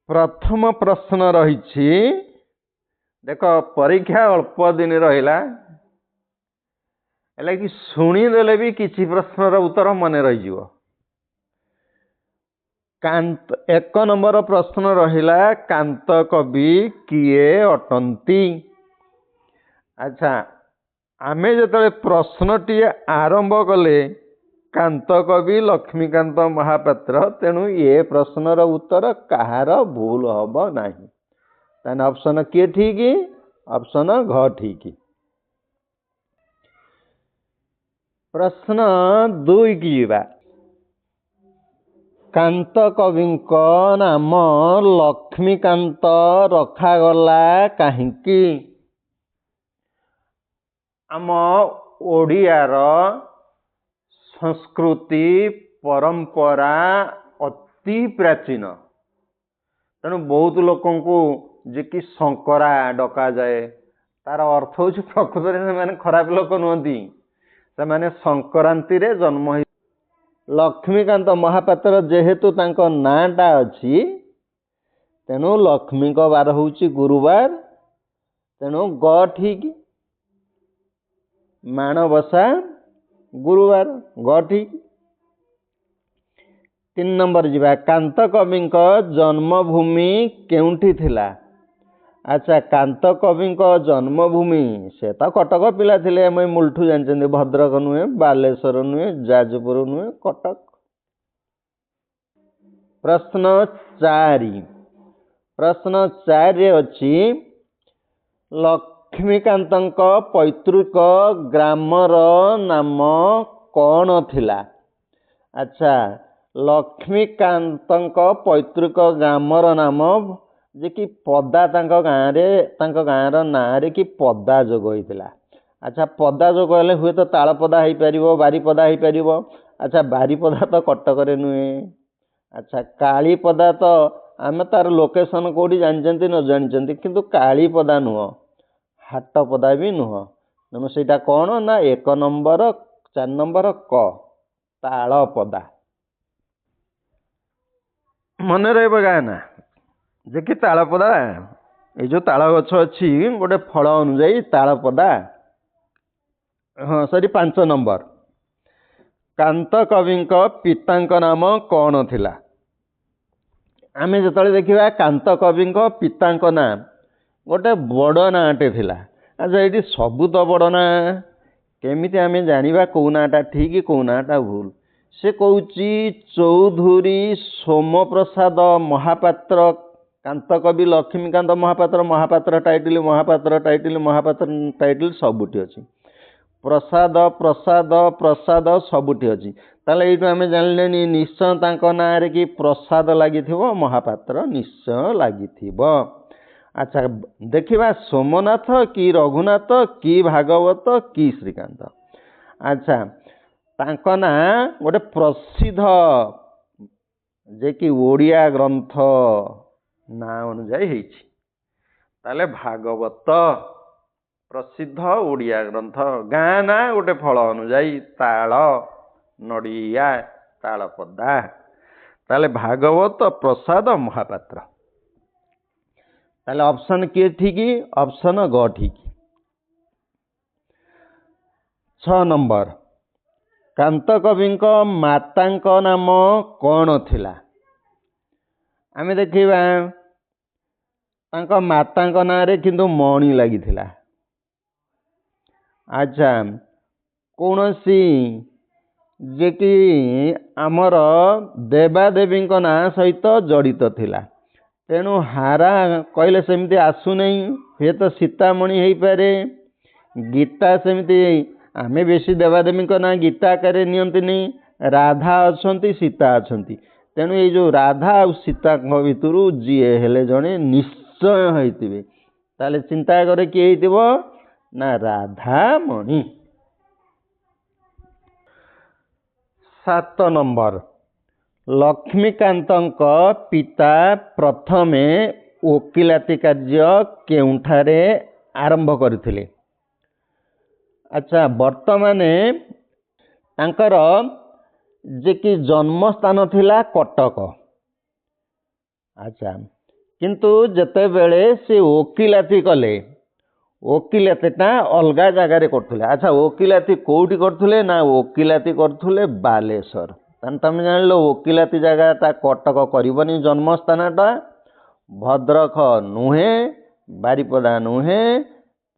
प्रथम प्रश्न रही देख परीक्षा अल्प दिन रहा है कि शुणीदेले भी किसी प्रश्नर उत्तर मन रही। कांत एक नंबर प्रश्न रहिला कांत कवि किए अटंती। अच्छा आमे जतले प्रश्नटी आरंभ कले कांत कवि लक्ष्मीकांत महापात्र तेणु ये प्रश्नर उत्तर कहार भूल हम ना। ताने ऑप्शन किए ठीक ऑप्शन घ ठीक। प्रश्न 2 की बा कांत कवि नाम लक्ष्मीकांत रखागला कहीं। आम ओडियार संस्कृति परंपरा अति प्राचीन तेणु बहुत लोक जे कि शंकरा डका जाए तार अर्थ हूँ प्रकृत में खराब लोक नुहति से संक्रांति रे जन्म। लक्ष्मीकांत महापात्र जेहेतु तांको नाटा अच्छी तेणु लक्ष्मी को बार हूँ गुरुवार तेणु ग ठीक। माणबसा गुरुवार ग ठीक। 3 नंबर जीवा कांत कवि जन्मभूमि केउंठी थिला। अच्छा कांत कवि जन्मभूमि से तो कटक पिला थिले मुलठू जानते भद्रक नुहे बालेश्वर नुहे जाजपुर नुहे कटक। प्रश्न 4 अच्छी लक्ष्मीकांत पैतृक ग्रामर नाम कौन थिला। अच्छा लक्ष्मीकांत पैतृक ग्रामर नाम जे कि पदा गाँव नाँ कि पदा जोग होता। अच्छा पदा जोग हेले हुए तो तालपदा हो पार बारीपदा हो पार। अच्छा बारीपदा तो कटक नुहे। अच्छा कालीपदा तो आम तार लोकेशन कौटी जानते न जानते किंतु कालीपदा नुह हाटपदा भी नुह तेणु से कौन ना 1 नंबर 4 नंबर क तालपदा मन रहा गाँ ना जे कि तालपदा ये जो ताल गछ अच्छी गोटे फल अनुजाई तालपदा। हाँ सरी 5 नंबर कांत कवि पिता नाम कौन थिला। आमे जतले देखिबा कांत कवि पिता ना गोटे बड़ नाटे थिला। अच्छा ये सबू तो बड़ ना केमिति आमे जानिबा कौ नाटा ठीक कौ नाटा भूल। से कहूची चौधुरी सोमप्रसाद महापात्र कांत कवि लक्ष्मीकांत महापात्र महापात्र टाइटल सबुठी अच्छी प्रसाद प्रसाद प्रसाद सबुठी अच्छी ताले ये आम जानले निश्चय तांको नाँ रे कि प्रसाद लगी महापात्र निश्चय लगी। अच्छा देखिबा सोमनाथ कि रघुनाथ कि भागवत कि श्रीकांत। अच्छा तांको नाँ गोटे प्रसिद्ध जे कि ओडिया ग्रंथ ना अनुजाई होइछि ताले भागवत प्रसिद्ध ओडिया ग्रंथ गाँ ना गोटे फल अनुजाई ताल नड़िया तालपदा ताले भागवत प्रसाद महापात्र। ताले ऑप्शन किए ठीक ऑप्शन ग ठीक। 6 नंबर कांत कवि माता नाम कौन थिला। आमे देखिबा तांका माता नाँ रे किंतु मणि लगी थिला। अच्छा कौन सी जे कि आमर देवादेवी नाँ सहित जड़ित थिला तेणु हारा कहले सेमती आसु नहीं हुए तो सीतामणि हो पारे गीता सेमती आमे बेसी देवादेवी ना गीता आकार नियंती नहीं राधा अच्छा सीता अच्छा तेणु ये जो राधा आ सीता भितर जीए हेले जड़े निश्चय होइतिबे ताले चिंता करे किए होइतिबो ना राधामणि। 7 नंबर ଲକ୍ଷ୍ମୀକାନ୍ତଙ୍କ ପିତା ପ୍ରଥମେ ଓକିଲାତି କାର୍ଯ୍ୟ କେଉଁଠାରେ ଆରମ୍ଭ କରିଥିଲେ? ଆଚ୍ଛା, ବର୍ତ୍ତମାନ ତାଙ୍କର ଯେ କି ଜନ୍ମସ୍ଥାନ ଥିଲା କଟକ। ଆଚ୍ଛା, କିନ୍ତୁ ଯେତେବେଳେ ସେ ଓକିଲାତି କଲେ, ଓକିଲାତିଟା ଅଲଗା ଜାଗାରେ କରୁଥିଲେ। ଆଚ୍ଛା, ଓକିଲାତି କେଉଁଠି କରୁଥିଲେ? ନା ଓକିଲାତି କରୁଥିଲେ ବାଲେଶ୍ୱର। ତାହେଲେ ତୁମେ ଜାଣିଲ ଓକିଲାତି ଜାଗାଟା କଟକ କରିବନି, ଜନ୍ମସ୍ଥାନଟା ଭଦ୍ରକ ନୁହେଁ, ବାରିପଦା ନୁହେଁ,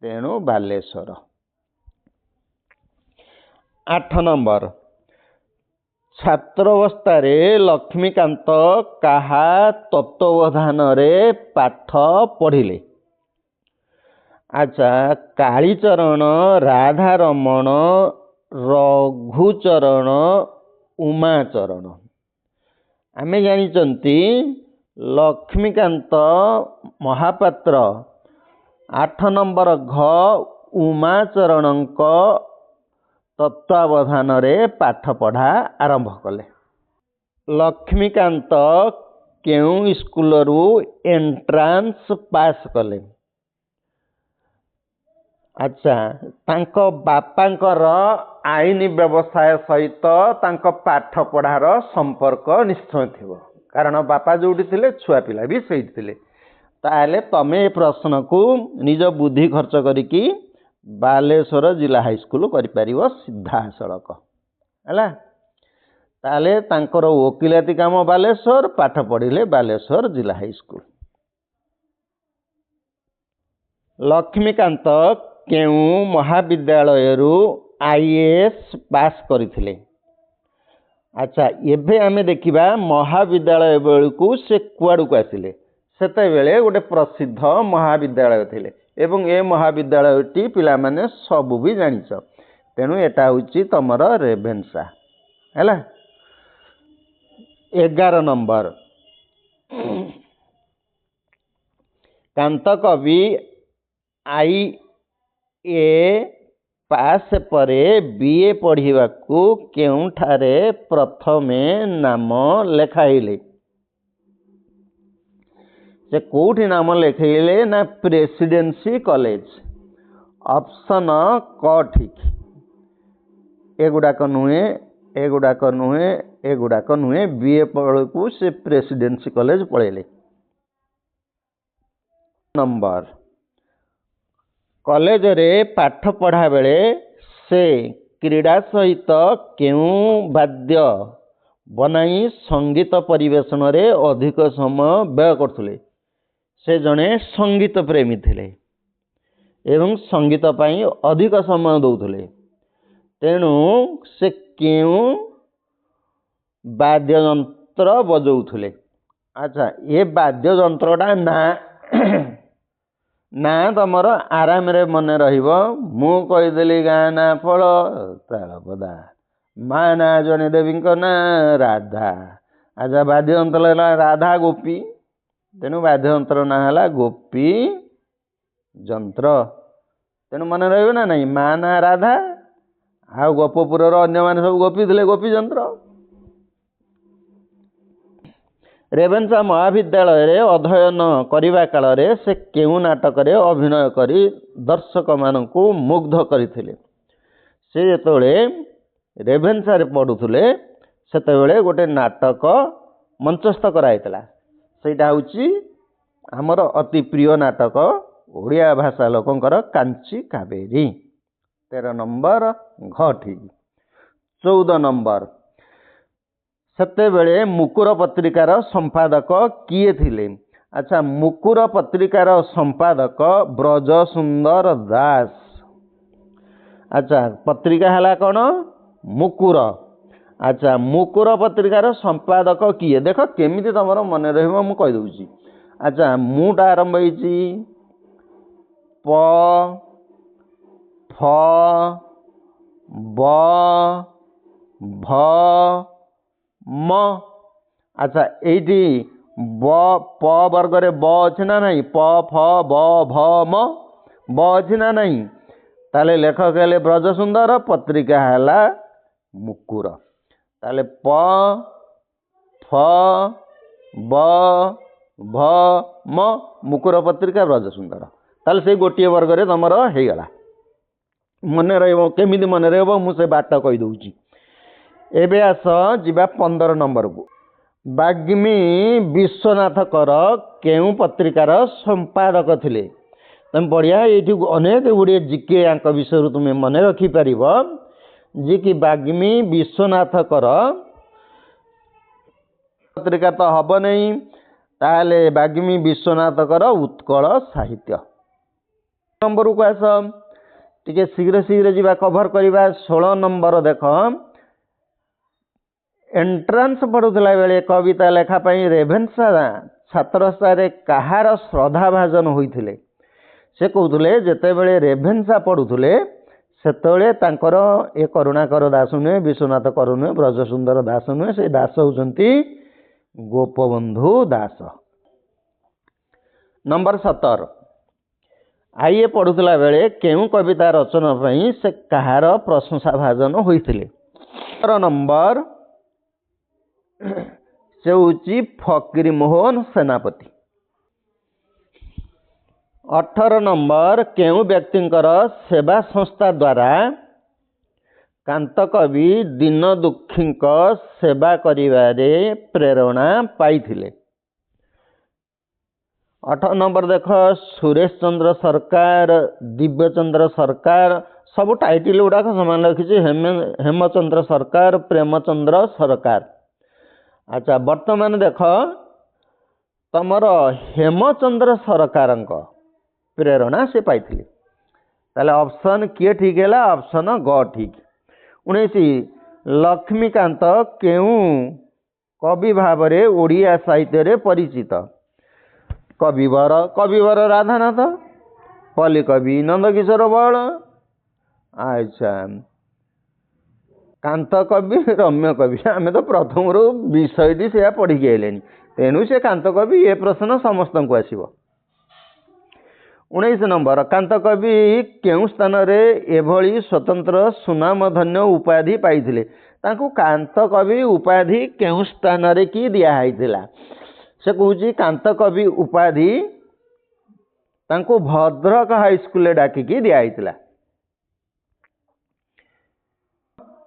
ତେଣୁ ବାଲେଶ୍ୱର। 8 ନମ୍ବର, ଛାତ୍ରାବସ୍ଥାରେ ଲକ୍ଷ୍ମୀକାନ୍ତ କାହା ତତ୍ତ୍ୱାବଧାନରେ ପାଠ ପଢ଼ିଲେ? ଆଚ୍ଛା, କାଳୀଚରଣ, ରାଧାରମଣ, ରଘୁଚରଣ, ଉମାଚରଣ। ଆମେ ଜାଣିଛନ୍ତି ଲକ୍ଷ୍ମୀକାନ୍ତ ମହାପାତ୍ର 8 ନମ୍ବର ଘ ଉମାଚରଣଙ୍କ ତତ୍ତ୍ୱାବଧାନରେ ପାଠପଢ଼ା ଆରମ୍ଭ କଲେ। ଲକ୍ଷ୍ମୀକାନ୍ତ କେଉଁ ସ୍କୁଲରୁ ଏଣ୍ଟ୍ରାନ୍ସ ପାସ୍ କଲେ? ଆଚ୍ଛା, ତାଙ୍କ ବାପାଙ୍କର ଆଇନ ବ୍ୟବସାୟ ସହିତ ତାଙ୍କ ପାଠପଢ଼ାର ସମ୍ପର୍କ ନିଶ୍ଚୟ ଥିବ, କାରଣ ବାପା ଯେଉଁଠି ଥିଲେ ଛୁଆ ପିଲା ବି ସେଇଠି ଥିଲେ। ତାହେଲେ ତମେ ଏ ପ୍ରଶ୍ନକୁ ନିଜ ବୁଦ୍ଧି ଖର୍ଚ୍ଚ କରିକି ବାଲେଶ୍ୱର ଜିଲ୍ଲା ହାଇସ୍କୁଲ କରିପାରିବ ସିଧାସଳଖ ହେଲା। ତାହେଲେ ତାଙ୍କର ଓକିଲାତି କାମ ବାଲେଶ୍ୱର, ପାଠ ପଢ଼ିଲେ ବାଲେଶ୍ୱର ଜିଲ୍ଲା ହାଇସ୍କୁଲ। ଲକ୍ଷ୍ମୀକାନ୍ତ କେଉଁ ମହାବିଦ୍ୟାଳୟରୁ IAS ପାସ୍ କରିଥିଲେ? ଆଚ୍ଛା, ଏବେ ଆମେ ଦେଖିବା ମହାବିଦ୍ୟାଳୟ ବେଳକୁ ସେ କୁଆଡ଼କୁ ଆସିଲେ। ସେତେବେଳେ ଗୋଟେ ପ୍ରସିଦ୍ଧ ମହାବିଦ୍ୟାଳୟ ଥିଲେ ଏବଂ ଏ ମହାବିଦ୍ୟାଳୟଟି ପିଲାମାନେ ସବୁ ବି ଜାଣିଛ, ତେଣୁ ଏଟା ହେଉଛି ତମର ରେଭେନ୍ସା ହେଲା। 11 ନମ୍ବର, କାନ୍ତକବି IA ପାସ୍ ପରେ BA ପଢ଼ିବାକୁ କେଉଁଠାରେ ପ୍ରଥମେ ନାମ ଲେଖାଇଲେ? ସେ କେଉଁଠି ନାମ ଲେଖାଇଲେ? ନା ପ୍ରେସିଡେନ୍ସି କଲେଜ। ଅପସନ୍ କ ଠିକ୍। ଏଗୁଡ଼ାକ ନୁହେଁ, ଏଗୁଡ଼ାକ ନୁହେଁ, ଏଗୁଡ଼ାକ ନୁହେଁ। BA ବେଳକୁ ସେ ପ୍ରେସିଡେନ୍ସି କଲେଜ ପଳେଇଲେ। ନମ୍ବର, କଲେଜରେ ପାଠ ପଢ଼ା ବେଳେ ସେ କ୍ରୀଡ଼ା ସହିତ କେଉଁ ବାଦ୍ୟ ବନାଇ ସଙ୍ଗୀତ ପରିବେଷଣରେ ଅଧିକ ସମୟ ବ୍ୟୟ କରୁଥିଲେ? ସେ ଜଣେ ସଙ୍ଗୀତ ପ୍ରେମୀ ଥିଲେ ଏବଂ ସଙ୍ଗୀତ ପାଇଁ ଅଧିକ ସମୟ ଦେଉଥିଲେ, ତେଣୁ ସେ କେଉଁ ବାଦ୍ୟଯନ୍ତ୍ର ବଜାଉଥିଲେ? ଆଚ୍ଛା, ଏ ବାଦ୍ୟଯନ୍ତ୍ରଟା ନା ତମର ଆରାମରେ ମନେ ରହିବ। ମୁଁ କହିଦେଲି ଗାଁ ନା ଫଳ ତାଳପଦା, ମା ନାଁ ଜଣେ ଦେବୀଙ୍କ ନାଁ ରାଧା। ଆଚ୍ଛା, ବାଦ୍ୟଯନ୍ତ୍ର ହେଲା ରାଧା ଗୋପୀ, ତେଣୁ ବାଦ୍ୟଯନ୍ତ୍ର ନାଁ ହେଲା ଗୋପୀ ଯନ୍ତ୍ର। ତେଣୁ ମନେ ରହିବ ନା ନାହିଁ, ମା ନାଁ ରାଧା, ଆଉ ଗୋପପୁରର ଅନ୍ୟମାନେ ସବୁ ଗୋପୀ ଥିଲେ, ଗୋପୀ ଯନ୍ତ୍ର। ରେଭେନ୍ସା ମହାବିଦ୍ୟାଳୟରେ ଅଧ୍ୟୟନ କରିବା କାଳରେ ସେ କେଉଁ ନାଟକରେ ଅଭିନୟ କରି ଦର୍ଶକମାନଙ୍କୁ ମୁଗ୍ଧ କରିଥିଲେ? ସେ ଯେତେବେଳେ ରେଭେନ୍ସାରେ ପଢ଼ୁଥିଲେ ସେତେବେଳେ ଗୋଟେ ନାଟକ ମଞ୍ଚସ୍ଥ କରାଯାଇଥିଲା, ସେଇଟା ହେଉଛି ଆମର ଅତି ପ୍ରିୟ ନାଟକ ଓଡ଼ିଆ ଭାଷା ଲୋକଙ୍କର କାଞ୍ଚି କାବେରୀ। 13 ନମ୍ବର ଘ ଠିକ୍। 14 ନମ୍ବର, ସେତେବେଳେ ମୁକୁର ପତ୍ରିକାର ସମ୍ପାଦକ କିଏ ଥିଲେ? ଆଚ୍ଛା, ମୁକୁର ପତ୍ରିକାର ସମ୍ପାଦକ ବ୍ରଜସୁନ୍ଦର ଦାସ। ଆଚ୍ଛା, ପତ୍ରିକା ହେଲା କ'ଣ? ମୁକୁର। ଆଚ୍ଛା, ମୁକୁର ପତ୍ରିକାର ସମ୍ପାଦକ କିଏ? ଦେଖ କେମିତି ତମର ମନେ ରହିବ ମୁଁ କହିଦେଉଛି। ଆଚ୍ଛା, ମୁଟା ଆରମ୍ଭ ହେଇଛି ପ, ଫ, ବ, ଭ, ମ। ଆଚ୍ଛା, ଏଇଠି ପ ବର୍ଗରେ ବ ଅଛି ନା ନାହିଁ? ପ, ଫ, ବ, ଭ, ମ। ବ ଅଛି ନା ନାହିଁ? ତାହେଲେ ଲେଖକ ହେଲେ ବ୍ରଜସୁନ୍ଦର, ପତ୍ରିକା ହେଲା ମୁକୁର। ତାହେଲେ ପ, ଫ, ଫ ବ ଭ ମ ମୁକୁର ପତ୍ରିକା ବ୍ରଜସୁନ୍ଦର। ତାହେଲେ ସେଇ ଗୋଟିଏ ବର୍ଗରେ ତମର ହେଇଗଲା। ମନେ ରହିବ, କେମିତି ମନେ ରହିବ ମୁଁ ସେ ବାଟ କହିଦେଉଛି। ଏବେ ଆସ ଯିବା 15 ନମ୍ବରକୁ। ବାଗ୍ମୀ ବିଶ୍ୱନାଥ କର କେଉଁ ପତ୍ରିକାର ସମ୍ପାଦକ ଥିଲେ? ତମେ ବଢ଼ିଆ ଏଇଠି ଅନେକ ଗୁଡ଼ିଏ ଜିକେ ୟାଙ୍କ ବିଷୟରୁ ତୁମେ ମନେ ରଖିପାରିବ ଯେ କି ବାଗ୍ମୀ ବିଶ୍ୱନାଥ କର ପତ୍ରିକା ତ ହେବ ନାହିଁ, ତାହେଲେ ବାଗ୍ମୀ ବିଶ୍ୱନାଥ କର ଉତ୍କଳ ସାହିତ୍ୟ। ନମ୍ବରକୁ ଆସ, ଟିକେ ଶୀଘ୍ର ଶୀଘ୍ର ଯିବା, କଭର କରିବା। 16 ନମ୍ବର ଦେଖ, ଏଣ୍ଟ୍ରାନ୍ସ ପଢ଼ୁଥିଲା ବେଳେ କବିତା ଲେଖା ପାଇଁ ରେଭେନ୍ସା ଛାତ୍ରସ୍ଥାନରେ କାହାର ଶ୍ରଦ୍ଧାଭାଜନ ହୋଇଥିଲେ? ସେ କହୁଥିଲେ ଯେତେବେଳେ ରେଭେନ୍ସା ପଢ଼ୁଥିଲେ ସେତେବେଳେ ତାଙ୍କର ଏ କରୁଣାକର ଦାସ ନୁହେଁ, ବିଶ୍ୱନାଥ କର ନୁହେଁ, ବ୍ରଜସୁନ୍ଦର ଦାସ ନୁହେଁ, ସେ ଦାସ ହେଉଛନ୍ତି ଗୋପବନ୍ଧୁ ଦାସ। ନମ୍ବର 17, ଆଇଏ ପଢ଼ୁଥିଲା ବେଳେ କେଉଁ କବିତା ରଚନା ପାଇଁ ସେ କାହାର ପ୍ରଶଂସା ଭାଜନ ହୋଇଥିଲେ? 17 ନମ୍ବର ସେ ହେଉଛି ଫକୀରମୋହନ ସେନାପତି। 18 ନମ୍ବର କେଉଁ ବ୍ୟକ୍ତିଙ୍କର ସେବା ସଂସ୍ଥା ଦ୍ୱାରା କାନ୍ତକବି ଦୀନ ଦୁଃଖୀଙ୍କ ସେବା କରିବାରେ ପ୍ରେରଣା ପାଇଥିଲେ? 18 ନମ୍ବର ଦେଖ, ସୁରେଶ ଚନ୍ଦ୍ର ସରକାର, ଦିବ୍ୟଚନ୍ଦ୍ର ସରକାର, ସବୁ ଟାଇଟିଲ ଗୁଡ଼ାକ ସମାନ ରଖିଛି, ହେମଚନ୍ଦ୍ର ସରକାର, ପ୍ରେମଚନ୍ଦ୍ର ସରକାର। ଆଚ୍ଛା, ବର୍ତ୍ତମାନ ଦେଖ ତମର ହେମଚନ୍ଦ୍ର ସରକାରଙ୍କ ପ୍ରେରଣା ସେ ପାଇଥିଲେ। ତାହେଲେ ଅପସନ୍ କିଏ ଠିକ୍ ହେଲା? ଅପସନ୍ ଗ ଠିକ୍। 19, ଲକ୍ଷ୍ମୀକାନ୍ତ କେଉଁ କବି ଭାବରେ ଓଡ଼ିଆ ସାହିତ୍ୟରେ ପରିଚିତ? କବିବର ରାଧାନାଥ, ପଲ୍ଲୀକବି ନନ୍ଦକିଶୋର ବଳ, ଆଚ୍ଛା କାନ୍ତ କବି, ରମ୍ୟ କବି। ଆମେ ତ ପ୍ରଥମରୁ ବିଷୟଟି ସେୟା ପଢ଼ିକି ଆଇଲେଣି, ତେଣୁ ସେ କାନ୍ତ କବି, ଏ ପ୍ରଶ୍ନ ସମସ୍ତଙ୍କୁ ଆସିବ। 19 ନମ୍ବର, କାନ୍ତ କବି କେଉଁ ସ୍ଥାନରେ ଏଭଳି ସ୍ୱତନ୍ତ୍ର ସୁନାମଧନ୍ୟ ଉପାଧି ପାଇଥିଲେ? ତାଙ୍କୁ କାନ୍ତ କବି ଉପାଧି କେଉଁ ସ୍ଥାନରେ କି ଦିଆହେଇଥିଲା? ସେ କହୁଛି କାନ୍ତ କବି ଉପାଧି ତାଙ୍କୁ ଭଦ୍ରକ ହାଇସ୍କୁଲରେ ଡାକିକି ଦିଆହେଇଥିଲା।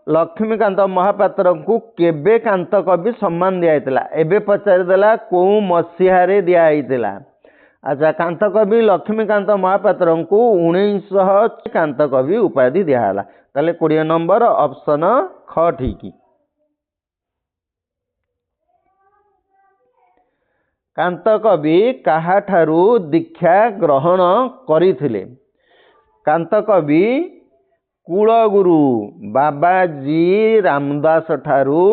ଲକ୍ଷ୍ମୀକାନ୍ତ ମହାପାତ୍ରଙ୍କୁ କେବେ କାନ୍ତ କବି ସମ୍ମାନ ଦିଆହେଇଥିଲା? ଏବେ ପଚାରିଦେଲା କେଉଁ ମସିହାରେ ଦିଆହେଇଥିଲା। ଆଚ୍ଛା, କାନ୍ତ କବି ଲକ୍ଷ୍ମୀକାନ୍ତ ମହାପାତ୍ରଙ୍କୁ 1900 କାନ୍ତ କବି ଉପାଧି ଦିଆହେଲା। ତାହେଲେ 20 ନମ୍ବର ଅପସନ୍ ଖ ଠିକ୍। କାନ୍ତ କବି କାହାଠାରୁ ଦୀକ୍ଷା ଗ୍ରହଣ କରିଥିଲେ? କାନ୍ତ କବି କୁଳଗୁରୁ ବାବାଜୀ ରାମଦାସ ଠାରୁ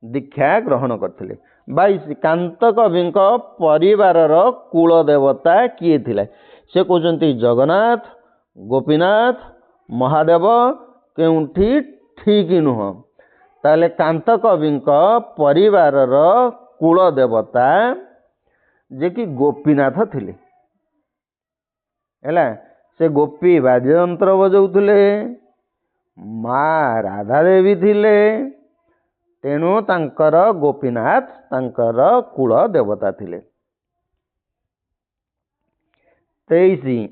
ଦୀକ୍ଷା ଗ୍ରହଣ କରିଥିଲେ। 22, କାନ୍ତ କବିଙ୍କ ପରିବାରର କୁଳ ଦେବତା କିଏ ଥିଲେ? ସେ କହୁଛନ୍ତି ଜଗନ୍ନାଥ, ଗୋପୀନାଥ, ମହାଦେବ, କେଉଁଠି ଠିକ୍ ନୁହଁ। ତାହେଲେ କାନ୍ତ କବିଙ୍କ ପରିବାରର କୁଳ ଦେବତା ଯେ କି ଗୋପୀନାଥ ଥିଲେ। ହେଲା, ସେ ଗୋପୀ ବାଦ୍ୟଯନ୍ତ୍ର ବଜାଉଥିଲେ, ମା ରାଧା ଦେବୀ ଥିଲେ, ତେଣୁ ତାଙ୍କର ଗୋପୀନାଥ ତାଙ୍କର କୁଳ ଦେବତା ଥିଲେ। 23,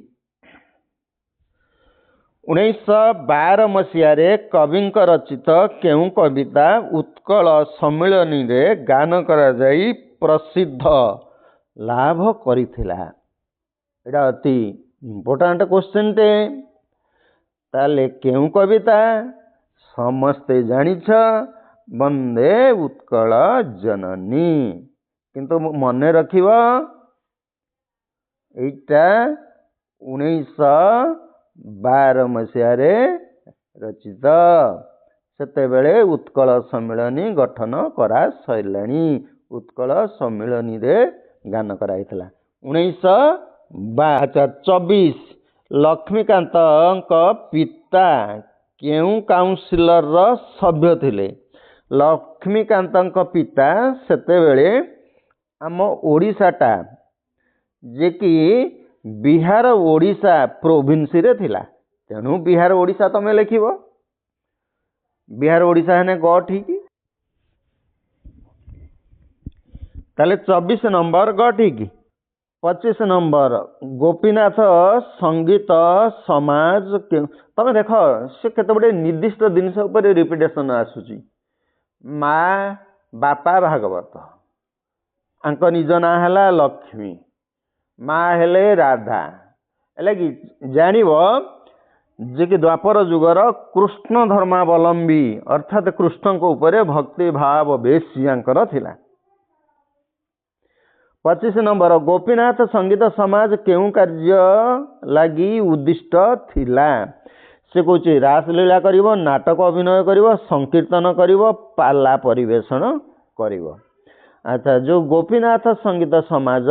1912 ମସିହାରେ କବିଙ୍କ ରଚିତ କେଉଁ କବିତା ଉତ୍କଳ ସମ୍ମିଳନୀରେ ଗାନ କରାଯାଇ ପ୍ରସିଦ୍ଧ ଲାଭ କରିଥିଲା? ଏଇଟା ଅତି ଇମ୍ପୋର୍ଟାଣ୍ଟ କ୍ୱେଶ୍ଚିନ୍ଟେ। ତାହେଲେ କେଉଁ କବିତା? ସମସ୍ତେ ଜାଣିଛ, ବନ୍ଦେ ଉତ୍କଳ ଜନନୀ। କିନ୍ତୁ ମନେ ରଖିବ ଏଇଟା 1912 ମସିହାରେ ରଚିତ। ସେତେବେଳେ ଉତ୍କଳ ସମ୍ମିଳନୀ ଗଠନ କରା ସରିଲାଣି, ଉତ୍କଳ ସମ୍ମିଳନୀରେ ଗାନ କରାଯାଇଥିଲା 1912। 24, ଲକ୍ଷ୍ମୀକାନ୍ତଙ୍କ ପିତା କେଉଁ କାଉନସିଲର ସଭ୍ୟ ଥିଲେ? ଲକ୍ଷ୍ମୀକାନ୍ତଙ୍କ ପିତା ସେତେବେଳେ ଆମ ଓଡ଼ିଶାଟା ଯେ କି ବିହାର ଓଡ଼ିଶା ପ୍ରୋଭିନ୍ସରେ ଥିଲା, ତେଣୁ ବିହାର ଓଡ଼ିଶା ତମେ ଲେଖିବ। ବିହାର ଓଡ଼ିଶା ହେନେ ଗ ଠିକ୍। ताले 24 नंबर ग ठीक। 25 नंबर गोपीनाथ संगीत समाज तमे देख से केते बड़े निर्दिष्ट जिनिस ऊपर रिपीटेशन आसुची। माँ बापा भागवत आंक निज ना है लक्ष्मी माँ हेले राधा कि जानिब जे कि द्वापर जुगर कृष्ण धर्मावलंबी अर्थात कृष्ण को ऊपर भक्ति भाव बेसी थिला। 25 नंबर गोपीनाथ संगीत समाज केउ कार्य लगी उद्दिष्ट थिला। से कौच रासलीला करिवो नाटक अभिनय करिवो संकीर्तन करिवो पाला परिवेषण करिवो। अच्छा जो गोपीनाथ संगीत समाज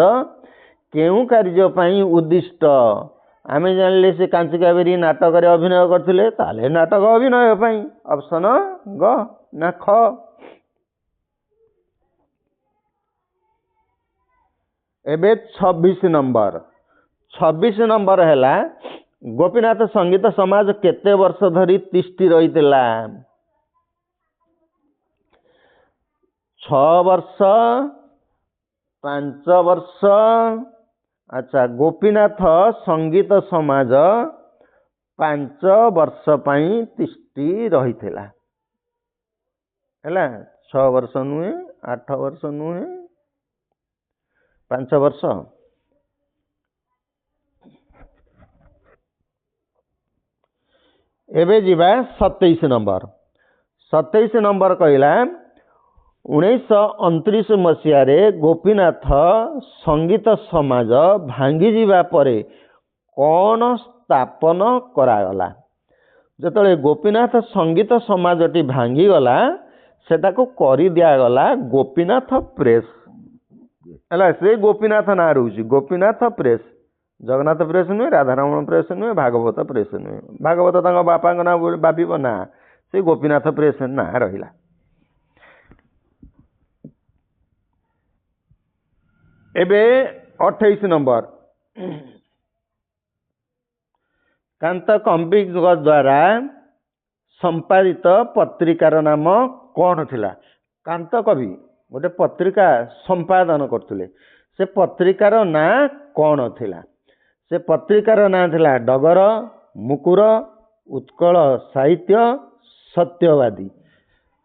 केउ कार्य पई उद्दिष्ट आमे जानले से कांची कावेरी नाटक रे अभिनय करथिले ताले नाटक अभिनय पई ऑप्शन ग ना ख। एबे 26 नंबर है गोपीनाथ संगीत समाज केते वर्ष धरी तिष्टि रही 6 वर्ष 5 वर्ष। अच्छा गोपीनाथ संगीत समाज 5 वर्ष पई तिष्टि रही 6 वर्ष नुहे 8 वर्ष नुहे 5 वर्ष। एबे जीवा 27 नंबर 27 नंबर कहला 1929 मसीह गोपीनाथ संगीत समाज भांगी जीवा परे कौन स्थापन करागला। जतले गोपीनाथ संगीत समाजटी भांगी गला सेटाको करी दियागला गोपीनाथ प्रेस है से गोपीनाथ ना रोचे गोपीनाथ प्रेस जगन्नाथ प्रेस नुहे राधारमण प्रेस नुहे भागवत प्रेस नुहे भागवत तांको बापा ना बाबी ना से गोपीनाथ प्रेस ना रहिला। एबे 28 नंबर कांत कंबी द्वारा संपादित पत्रिकार नाम कौन थिला। कांत कवि गोटे पत्रिका संपादन करथिले से पत्रिकार ना कौन थिला। से पत्रिकार ना थिला डगर मुकुर उत्कल साहित्य सत्यवादी।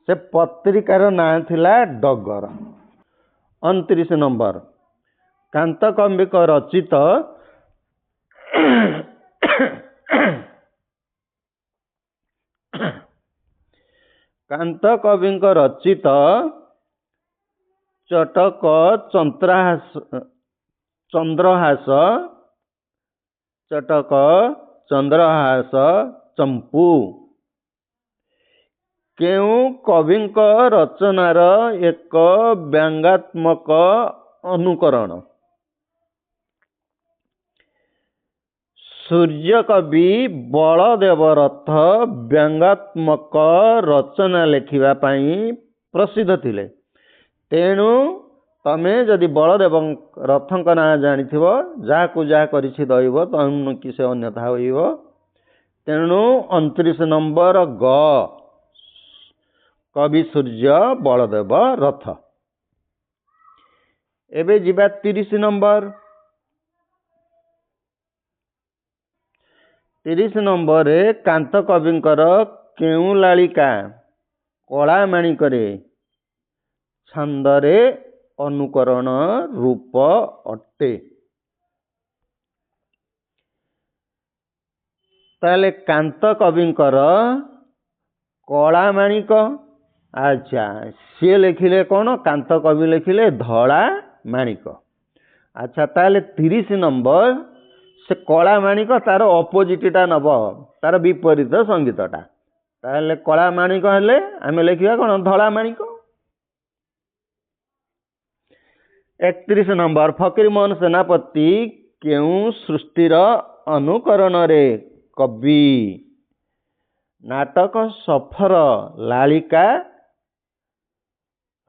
से पत्रिकार ना थिला डगर। 29 नंबर कांत कविक रचित कांत कविक रचित चटक चंद्रहास चटक चंद्रहास चंपू केउ कविंक रचनार एक व्यंगात्मक अनुकरण। सूर्य कवि बलदेव रथ व्यंगात्मक रचना लेखिबा पई प्रसिद्ध थिले। तेणु तमे जदि बलदेव रथक ना जानिथिबो जाकु जा करिछि दैव तनु कि से अन्यथा होइबो। तेणु 29 नंबर ग कवि सूर्य बलदेव रथ। एबे जिबा 30 नंबर 30 नंबर कांत कविंकर केउ लालिका कला माणिकरे छंदरे अनुकरण रूप अटे। ताले कांत कविंकर कला माणिक। अच्छा सी लिखिले कौन कांत कवि लिखिले धड़ा माणिक। अच्छा ताले 30 नंबर से कला माणिक तार अपोजिटा नब तार विपरीत संगीतटा ताले कला माणिक हेले आमे लिखिबा कौन धड़ा माणिक। 31 नंबर फकीरमोहन सेनापति केउ सृष्टिर अनुकरण रे कवि नाटक सफर लालिका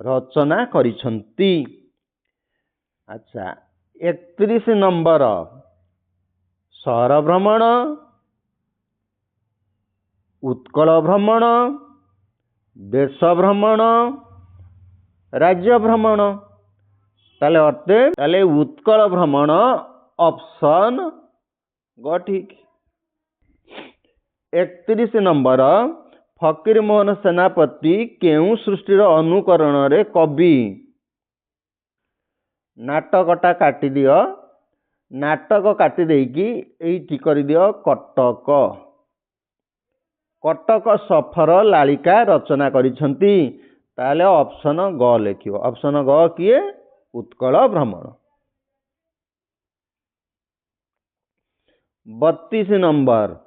रचना करिछंती। अच्छा 31 नंबर सहर भ्रमण उत्कल भ्रमण देश भ्रमण राज्य भ्रमण ताले अटे ताले उत्कल भ्रमण ऑप्शन ग ठीक। 31 नंबर फकीर मोहन सेनापति केउ सृष्टिर अनुकरण रे कवि। नाटकटा काटी दियो, नाटक काटी देकी एइठी करि दियो कटक। कटक सफर लालिका रचना करिसंती, ताले ऑप्शन ग लेखियो। ऑप्शन ग किए? उत्कल भ्रमण। 32 नंबर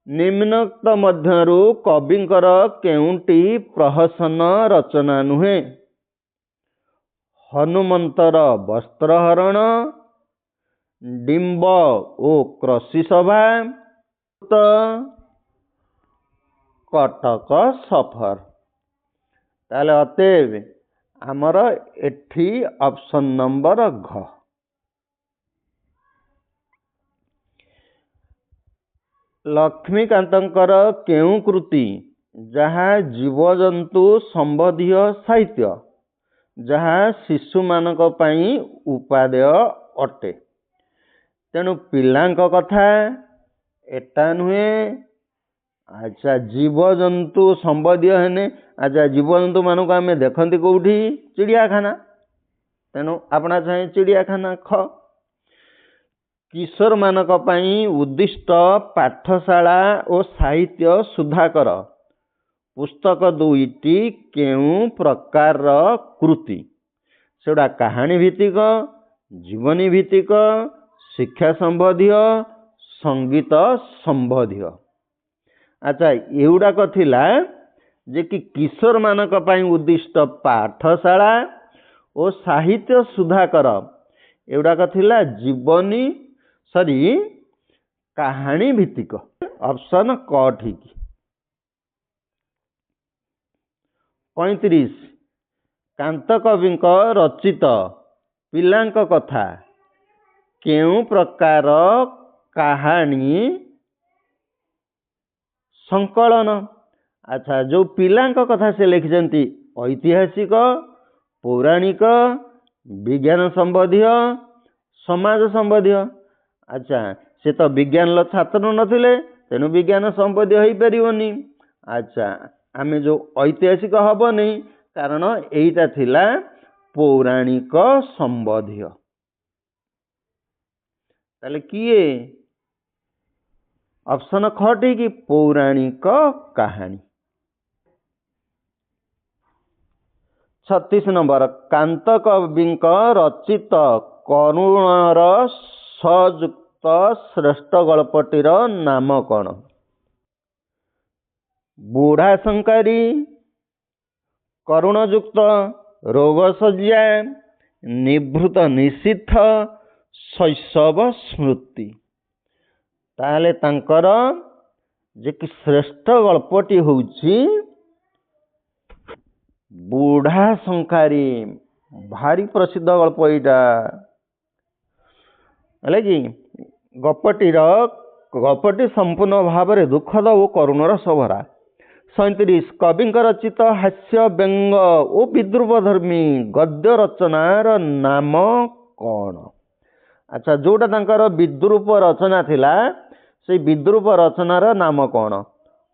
निम्नोक्त मध्यरु कविंकर केउंटी प्रहसन रचना नुहे? हनुमंतर वस्त्रहरण, डिंब ओ कृषि सभा, कटक सफर। ताले अतएव आमर एठी ऑप्शन नंबर घ। लक्ष्मीकांतंकर केउ कृति जहाँ जीवजंतु संबंधी साहित्य, जहाँ शिशु मानक पई उपादेय अटे, तेणु पिलांक कथा एटा नुहे। अच्छा जीवजंतु संबंधी हेने, अच्छा जीवजंतु मानक आमे देखंती कोउठी? चिड़ियाखाना, तेणु आपना चाहे चिड़ियाखाना ख। किशोर मानक पई उद्दिष्ट पाठशाला और साहित्य सुधाकर पुस्तक दुईटी केउ प्रकार कृति? सेडा कहानी भित्तिक, जीवनी भित्तिक, शिक्षा संबंधी, संगीत संबंधी। अच्छा एउडाक थिला जे कि किशोर मानक पई उद्दिष्ट पाठशाला और साहित्य सुधाकर, एउडाक थिला जीवनी कहानी भित्तिक। ऑप्शन क ठीक। 35 कांत कविंक रचित पिलांक कथा केउ प्रकार कहानी संकलन? अच्छा जो पिलांक कथा से लिखिजंती ऐतिहासिक, पौराणिक, विज्ञान संबंधी, समाज संबंधी। अच्छा से तो विज्ञान छात्र नथिले, तेणु विज्ञान संबंधी हो परिवनी। अच्छा आमे जो ऐतिहासिक हबनी, कारण एइटा थिला पौराणिक संबंधी। ताले किए? ऑप्शन ख ठीक, पौराणिक कहानी। 36 नंबर कांत कविंक रचित करुणर संयुक्त श्रेष्ठ गल्पटीर नाम कौन? बूढ़ा शंकारी, करुणयुक्त, रोगशय्या, निभृत निशिथ, शैशव स्मृति। ताले तांकर जे कि श्रेष्ठ गल्पटी होउची बूढ़ा शंकारी। भारी प्रसिद्ध गल्प एटा है कि गपटी संपूर्ण भाव में दुखद और करुणर सभरा। 37 कविंक रचित हास्य व्यंग और विद्रूपधर्मी गद्य रचनार नाम कौन? अच्छा जोटा तांकर विद्रूप रचना थिला, से विद्रूप रचनार नाम कौन?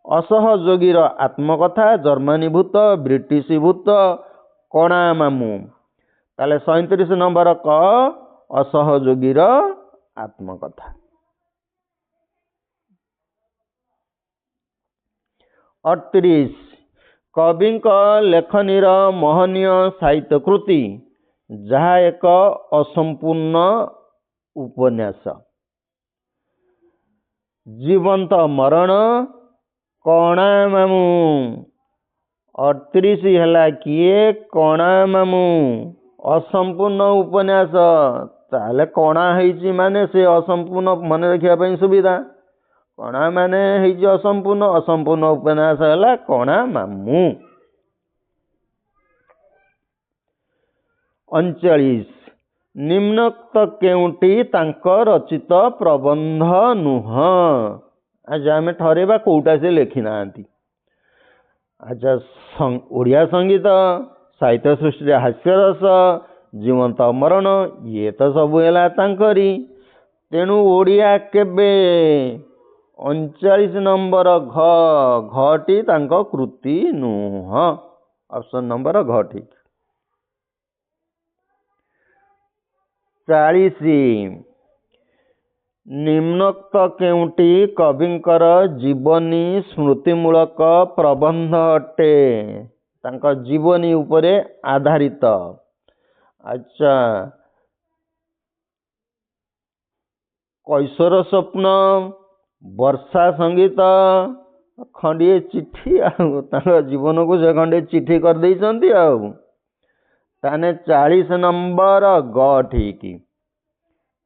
असहयोगीर आत्मकथा, जर्मनीभूत, ब्रिटिशभूत, कणा मामू। ताले 37 नंबर क असहयोगीर आत्मकथा। 38 कविंक लेखनीर महनीय साहित्य कृति जहा एक असंपूर्ण उपन्यास। जीवंत मरण, कणा मामू। 38 है किए? कणा मामू। असंपूर्ण उपन्यास, ताले कणा है माने से असंपूर्ण मन रखा सुविधा। कणा माने है असंपूर्ण, असंपूर्ण उपन्यास है कणा मामू। 39 निम्नोक्त केउटी तांक रचित प्रबंध नुह? आज आम ठरेबा कोटा से लिखि नांती। अच्छा ओडिया संगीत, साहित्य सृष्टि हास्यरस, ଜୀବନ୍ତ ମରଣ ଇଏ ତ ସବୁ ହେଲା ତାଙ୍କରି। ତେଣୁ ଓଡ଼ିଆ କେବେ 39 ନମ୍ବର ଘଟି ତାଙ୍କ କୃତି ନୁହଁ। ଅପସନ୍ ନମ୍ବର ଘ ଠିକ୍। 40 ନିମ୍ନୋକ୍ତ କେଉଁଟି କବିଙ୍କର ଜୀବନୀ ସ୍ମୃତିମୂଳକ ପ୍ରବନ୍ଧ ଅଟେ? ତାଙ୍କ ଜୀବନୀ ଉପରେ ଆଧାରିତ। ଆଚ୍ଛା, କୈଶୋର ସ୍ୱପ୍ନ, ବର୍ଷା ସଙ୍ଗୀତ, ଖଣ୍ଡିଏ ଚିଠି। ଆଉ ତାଙ୍କ ଜୀବନକୁ ସେ ଖଣ୍ଡିଏ ଚିଠି କରିଦେଇଛନ୍ତି। ଆଉ ତାହେଲେ 40 ନମ୍ବର ଗ ଠିକ୍।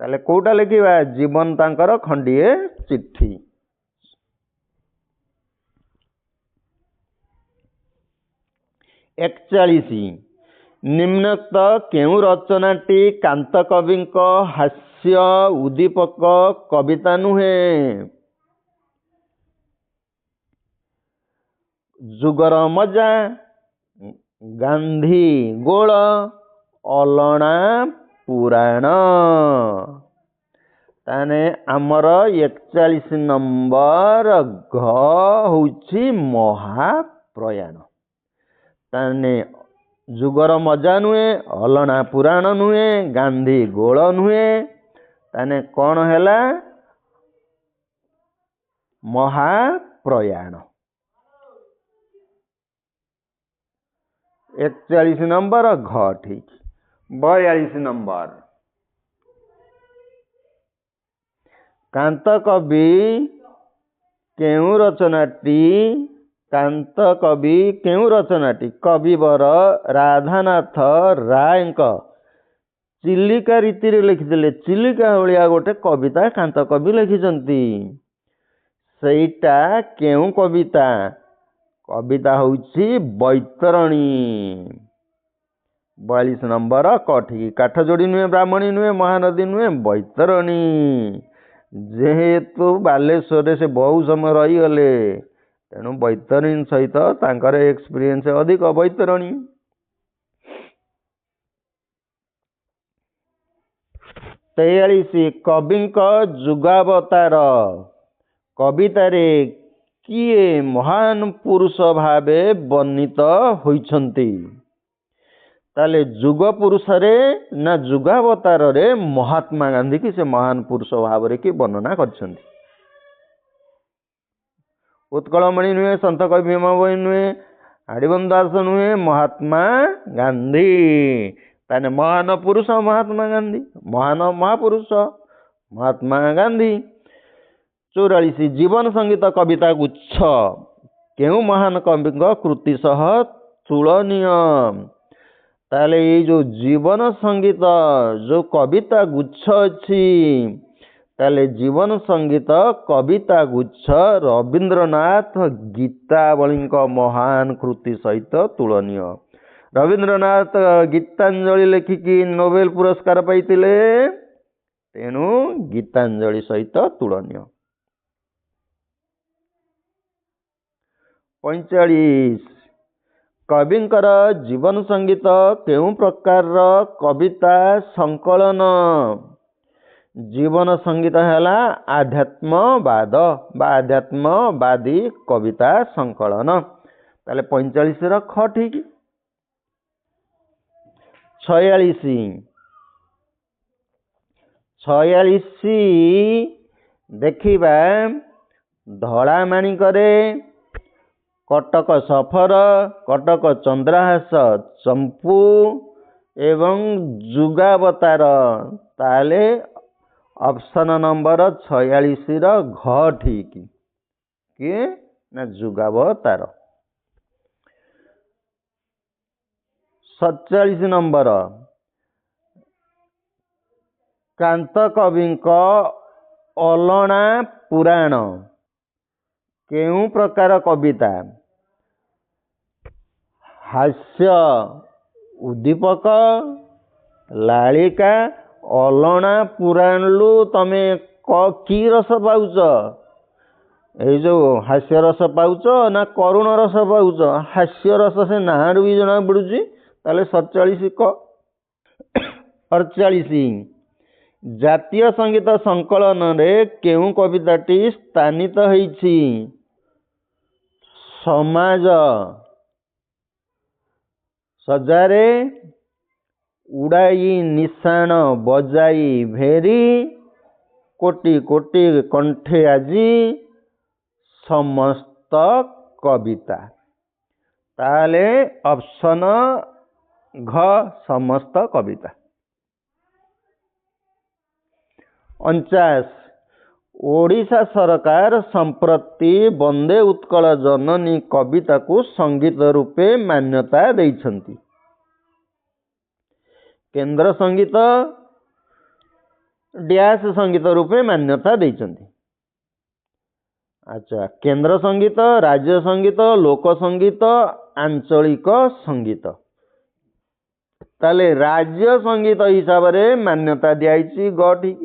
ତାହେଲେ କୋଉଟା ଲେଖିବା? ଜୀବନ ତାଙ୍କର ଖଣ୍ଡିଏ ଚିଠି। 41 ନିମ୍ନୋକ୍ତ କେଉଁ ରଚନାଟି କାନ୍ତ କବିଙ୍କ ହାସ୍ୟ ଉଦ୍ଦୀପକ କବିତା ନୁହେଁ? ଯୁଗର ମଜା, ଗାନ୍ଧୀ ଗୋଳ, ଅଲଣା ପୁରାଣ। ତାହେଲେ ଆମର 41 ନମ୍ବର ଘ ହଉଛି ମହାପ୍ରୟାଣ। ତାହେଲେ ଯୁଗର ମଜା ନୁହେଁ, ଅଲଣା ପୁରାଣ ନୁହେଁ, ଗାନ୍ଧୀ ଗୋଳ ନୁହେଁ। ତାହେଲେ କ'ଣ ହେଲା? ମହାପ୍ରୟାଣ। 41 ନମ୍ବର ଘ ଠିକ୍। 42 ନମ୍ବର କାନ୍ତ କବି କେଉଁ ରଚନାଟି କବିବର ରାଧାନାଥ ରାୟଙ୍କ ଚିଲିକା ରୀତିରେ ଲେଖିଥିଲେ? ଚିଲିକା ଭଳିଆ ଗୋଟେ କବିତା କାନ୍ତ କବି ଲେଖିଛନ୍ତି। ସେଇଟା କେଉଁ କବିତା? କବିତା ହଉଛି ବୈତରଣୀ। 42 ନମ୍ବର କ ଠିକ୍। କାଠଯୋଡ଼ି ନୁହେଁ, ବ୍ରାହ୍ମଣୀ ନୁହେଁ, ମହାନଦୀ ନୁହେଁ, ବୈତରଣୀ। ଯେହେତୁ ବାଲେଶ୍ୱରରେ ସେ ବହୁ ସମୟ ରହିଗଲେ, ତେଣୁ ବୈତରଣୀ ସହିତ ତାଙ୍କର ଏକ୍ସପିରିଏନ୍ସ ଅଧିକ। ବୈତରଣୀ। 43 କବିଙ୍କ ଯୁଗାବତାର କବିତାରେ କିଏ ମହାନ ପୁରୁଷ ଭାବେ ବର୍ଣ୍ଣିତ ହୋଇଛନ୍ତି? ତାହେଲେ ଯୁଗ ପୁରୁଷରେ ନା ଯୁଗାବତାରରେ ମହାତ୍ମା ଗାନ୍ଧୀ କି ସେ ମହାନ ପୁରୁଷ ଭାବରେ କି ବର୍ଣ୍ଣନା କରିଛନ୍ତି? ଉତ୍କଳମଣି ନୁହେଁ, ସନ୍ଥ କବି ଭୀମ ଭୋଇ ନୁହେଁ, ହାଡ଼ିବନ୍ଧୁ ଦାସ ନୁହେଁ, ମହାତ୍ମା ଗାନ୍ଧୀ। ତାହେଲେ ମହାନ ପୁରୁଷ ମହାତ୍ମା ଗାନ୍ଧୀ, ମହାନ ମହାପୁରୁଷ ମହାତ୍ମା ଗାନ୍ଧୀ। 44 ଜୀବନ ସଙ୍ଗୀତ କବିତା ଗୁଚ୍ଛ କେଉଁ ମହାନ କବିଙ୍କ କୃତି ସହ ତୁଳନୀୟ? ତାହେଲେ ଏଇ ଯୋଉ ଜୀବନ ସଙ୍ଗୀତ ଯୋଉ କବିତା ଗୁଚ୍ଛ ଅଛି, ତାହେଲେ ଜୀବନ ସଙ୍ଗୀତ କବିତା ଗୁଚ୍ଛ ରବୀନ୍ଦ୍ରନାଥ ଗୀତାବଳୀଙ୍କ ମହାନ କୃତି ସହିତ ତୁଳନୀୟ। ରବୀନ୍ଦ୍ରନାଥ ଗୀତାଞ୍ଜଳି ଲେଖିକି ନୋବେଲ ପୁରସ୍କାର ପାଇଥିଲେ, ତେଣୁ ଗୀତାଞ୍ଜଳି ସହିତ ତୁଳନୀୟ। 45 କବିଙ୍କର ଜୀବନ ସଙ୍ଗୀତ କେଉଁ ପ୍ରକାରର କବିତା ସଂକଳନ? ଜୀବନ ସଙ୍ଗୀତ ହେଲା ଆଧ୍ୟାତ୍ମବାଦ ବା ଆଧ୍ୟାତ୍ମବାଦୀ କବିତା ସଂକଳନ। ତାହେଲେ 45 ର ଖ ଠିକ୍। 46 ଦେଖିବା ଧଳା ମାଣିକରେ, କଟକ ସଫର, କଟକ ଚନ୍ଦ୍ରହାସ, ଚମ୍ପୁ ଏବଂ ଯୁଗାବତାର। ତାହେଲେ ଅପସନ୍ ନମ୍ବର 46 ର ଘ ଠିକ୍। କିଏ ନା ଯୁଗାବତାର। 47 ନମ୍ବର କାନ୍ତ କବିଙ୍କ ଅଲଣା ପୁରାଣ କେଉଁ ପ୍ରକାର କବିତା? ହାସ୍ୟ ଉଦ୍ଦୀପକ, ଲାଳିକା। ଅଲଣା ପୁରାଣରୁ ତମେ କି ରସ ପାଉଛ? ଏଇ ଯୋଉ ହାସ୍ୟ ରସ ପାଉଛ ନା କରୁଣ ରସ ପାଉଛ? ହାସ୍ୟ ରସ ସେ ନାଁରୁ ବି ଜଣା ପଡୁଛି। ତାହେଲେ 47 କ। 48 ଜାତୀୟ ସଙ୍ଗୀତ ସଂକଳନରେ କେଉଁ କବିତାଟି ସ୍ଥାନିତ ହେଇଛି? ସମାଜ। ସଜାରେ ଉଡ଼ାଇ ନିଶାଣ ବଜାଇ ଭେରି, କୋଟି କୋଟି କଣ୍ଠେ ଆଜି ସମସ୍ତ କବିତା। ତାହେଲେ ଅପସନ ଘ ସମସ୍ତ କବିତା। 49 ଓଡ଼ିଶା ସରକାର ସମ୍ପ୍ରତି ବନ୍ଦେ ଉତ୍କଳ ଜନନୀ କବିତାକୁ ସଙ୍ଗୀତ ରୂପେ ମାନ୍ୟତା ଦେଇଛନ୍ତି। କେନ୍ଦ୍ର ସଙ୍ଗୀତ ଡ୍ୟାସ୍ ସଙ୍ଗୀତ ରୂପେ ମାନ୍ୟତା ଦେଇଛନ୍ତି। ଆଚ୍ଛା, କେନ୍ଦ୍ର ସଙ୍ଗୀତ, ରାଜ୍ୟ ସଙ୍ଗୀତ, ଲୋକ ସଙ୍ଗୀତ, ଆଞ୍ଚଳିକ ସଙ୍ଗୀତ। ତାହେଲେ ରାଜ୍ୟ ସଙ୍ଗୀତ ହିସାବରେ ମାନ୍ୟତା ଦିଆଯାଇଛି ଗ ଠିକ୍।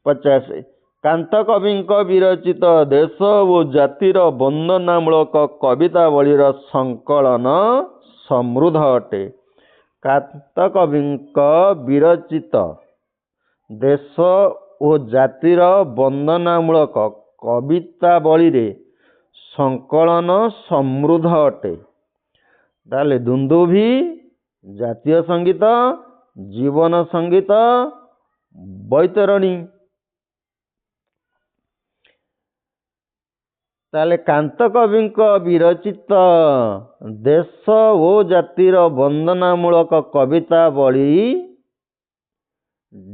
50 କାନ୍ତ କବିଙ୍କ ବିରଚିତ ଦେଶ ଓ ଜାତିର ବନ୍ଦନାମୂଳକ କବିତାବଳୀର ସଂକଳନ ସମୃଦ୍ଧ ଅଟେ। କାନ୍ତ କବିଙ୍କ ବିରଚିତ ଦେଶ ଓ ଜାତିର ବନ୍ଦନାମୂଳକ କବିତାବଳୀରେ ସଂକଳନ ସମୃଦ୍ଧ ଅଟେ। ତାହେଲେ ଦୁନ୍ଦୁଭି ଜାତୀୟ ସଙ୍ଗୀତ, ଜୀବନ ସଙ୍ଗୀତ, ବୈତରଣୀ। ତାହେଲେ କାନ୍ତ କବିଙ୍କ ବିରଚିତ ଦେଶ ଓ ଜାତିର ବନ୍ଦନାମୂଳକ କବିତାବଳୀ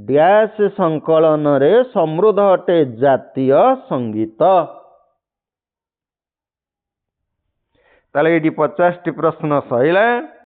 ଡ୍ୟାସ୍ ସଂକଳନରେ ସମୃଦ୍ଧ ଅଟେ ଜାତୀୟ ସଙ୍ଗୀତ। ତାହେଲେ ଏଠି 50ଟି ପ୍ରଶ୍ନ ସରିଲା।